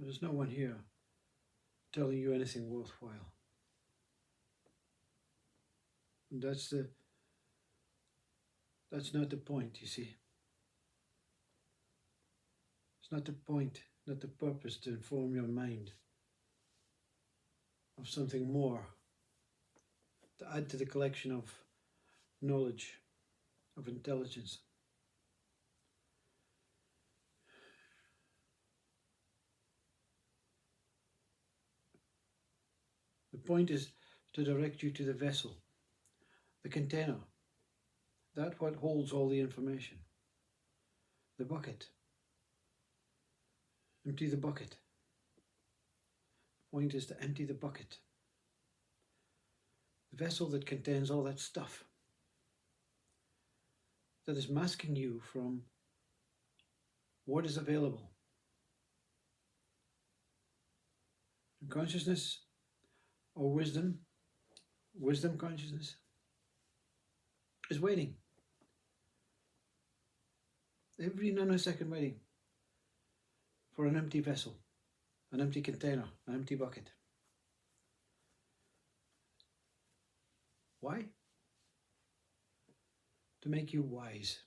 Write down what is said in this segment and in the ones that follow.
There's no one here telling you anything worthwhile. And that's not the point, you see. It's not the point, not the purpose to inform your mind of something more, to add to the collection of knowledge, of intelligence. The point is to direct you to the vessel, the container, that what holds all the information, the bucket. Empty the bucket. The point is to empty the bucket, the vessel that contains all that stuff that is masking you from what is available. And consciousness or wisdom consciousness is waiting. Every nanosecond waiting for an empty vessel, an empty container, an empty bucket. Why? To make you wise.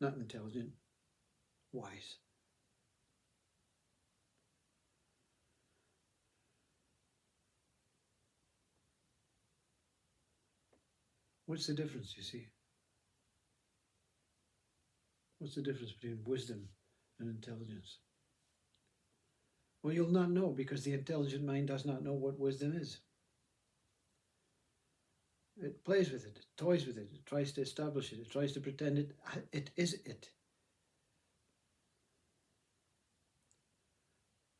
Not intelligent, wise. What's the difference, you see? What's the difference between wisdom and intelligence? Well, you'll not know, because the intelligent mind does not know what wisdom is. It plays with it, it toys with it, it tries to establish it, it tries to pretend it is it.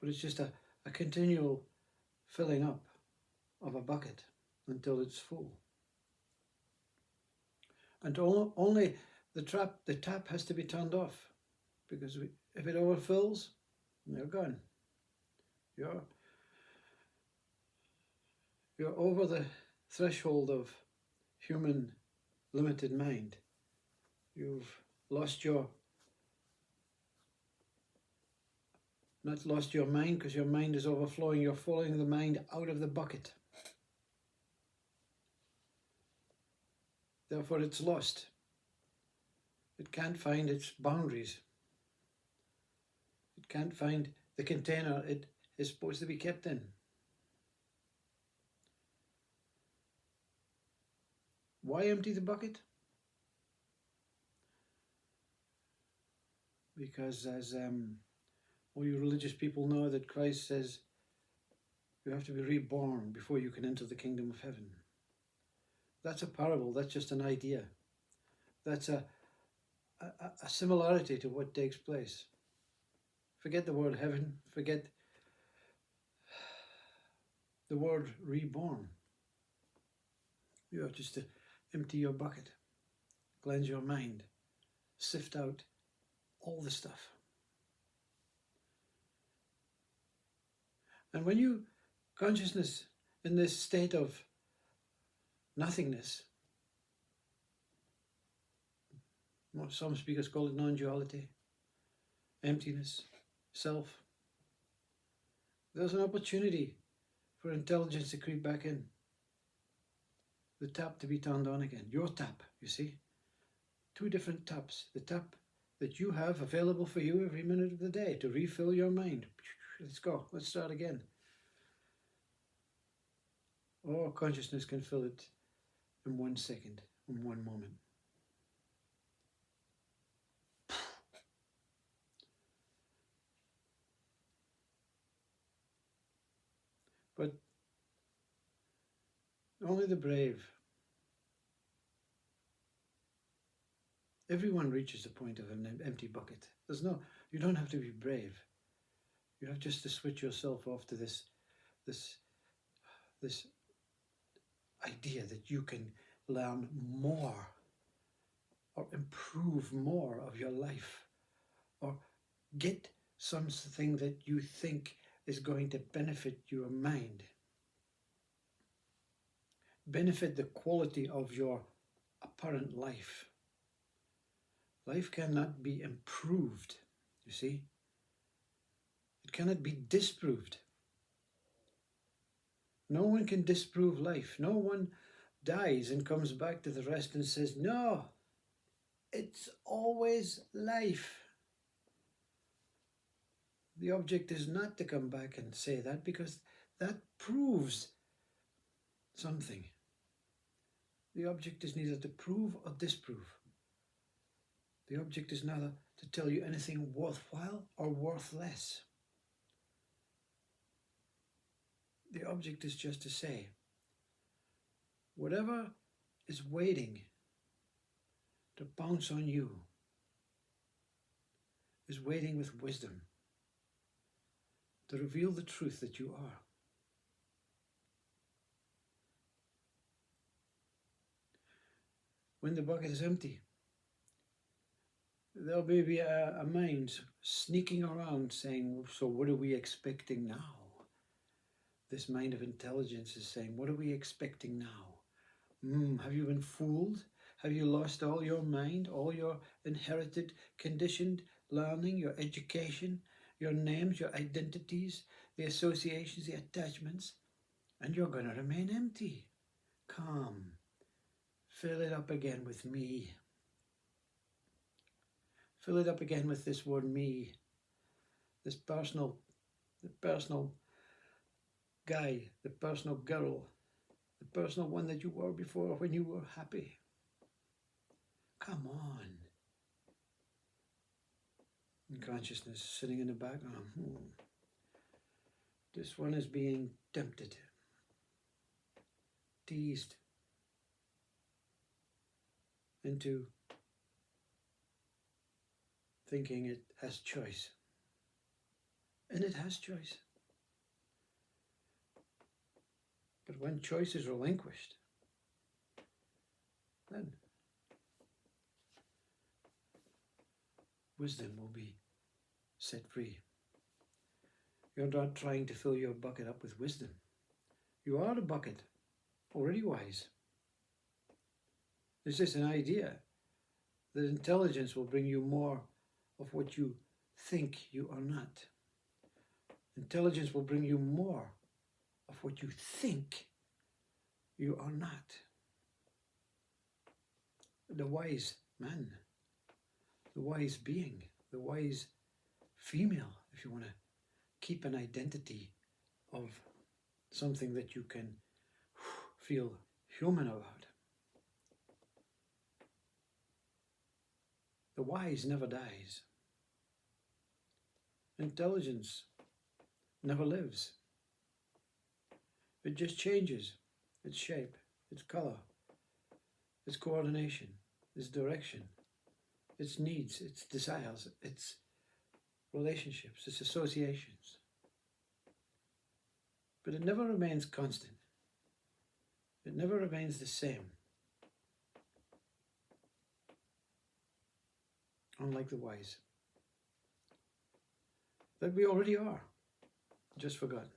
But it's just a continual filling up of a bucket until it's full. And only the tap has to be turned off, because if it overfills, you're gone. You're over the threshold of human limited mind. You've lost not lost your mind, because your mind is overflowing. You're following the mind out of the bucket. Therefore, it's lost. It can't find its boundaries. It can't find the container it is supposed to be kept in. Why empty the bucket? Because as all you religious people know, that Christ says you have to be reborn before you can enter the kingdom of heaven. That's a parable, that's just an idea. That's a similarity to what takes place. Forget the word heaven, forget the word reborn. You have just to empty your bucket, cleanse your mind, sift out all the stuff. And when you consciousness in this state of nothingness, some speakers call it non-duality, emptiness, self, there's an opportunity for intelligence to creep back in. The tap to be turned on again. Your tap, you see. Two different taps. The tap that you have available for you every minute of the day to refill your mind. Let's go. Let's start again. Or consciousness can fill it in 1 second, in 1 moment. But only the brave. Everyone reaches the point of an empty bucket. You don't have to be brave. You have just to switch yourself off to this idea that you can learn more or improve more of your life or get something that you think is going to benefit your mind, benefit the quality of your apparent life. Life cannot be improved, you see. It cannot be disproved. No one can disprove life. No one dies and comes back to the rest and says, no, it's always life. The object is not to come back and say that, because that proves something. The object is neither to prove or disprove. The object is neither to tell you anything worthwhile or worthless. The object is just to say, whatever is waiting to bounce on you is waiting with wisdom to reveal the truth that you are. When the bucket is empty, there may be a mind sneaking around saying, so what are we expecting now? This mind of intelligence is saying, what are we expecting now? Have you been fooled? Have you lost all your mind, all your inherited, conditioned learning, your education, your names, your identities, the associations, the attachments, and you're going to remain empty? Come, fill it up again with me. Fill it up again with this word me, this personal guy, the personal girl, the personal one that you were before when you were happy. Come on. And consciousness sitting in the background. This one is being tempted, teased into thinking it has choice. And it has choice. But when choice is relinquished, then wisdom will be set free. You're not trying to fill your bucket up with wisdom. You are the bucket, already wise. It's just an idea that intelligence will bring you more of what you think you are not. Intelligence will bring you more of what you think you are not. The wise man, the wise being, the wise female, if you want to keep an identity of something that you can feel human about. The wise never dies. Intelligence never lives. It just changes its shape, its color, its coordination, its direction, its needs, its desires, its relationships, its associations. But it never remains constant. It never remains the same. Unlike the wise. That we already are, just forgotten.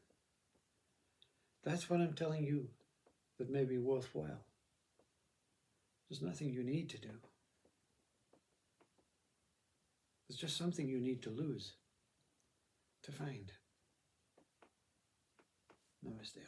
That's what I'm telling you that may be worthwhile. There's nothing you need to do. There's just something you need to lose, to find. Namaste.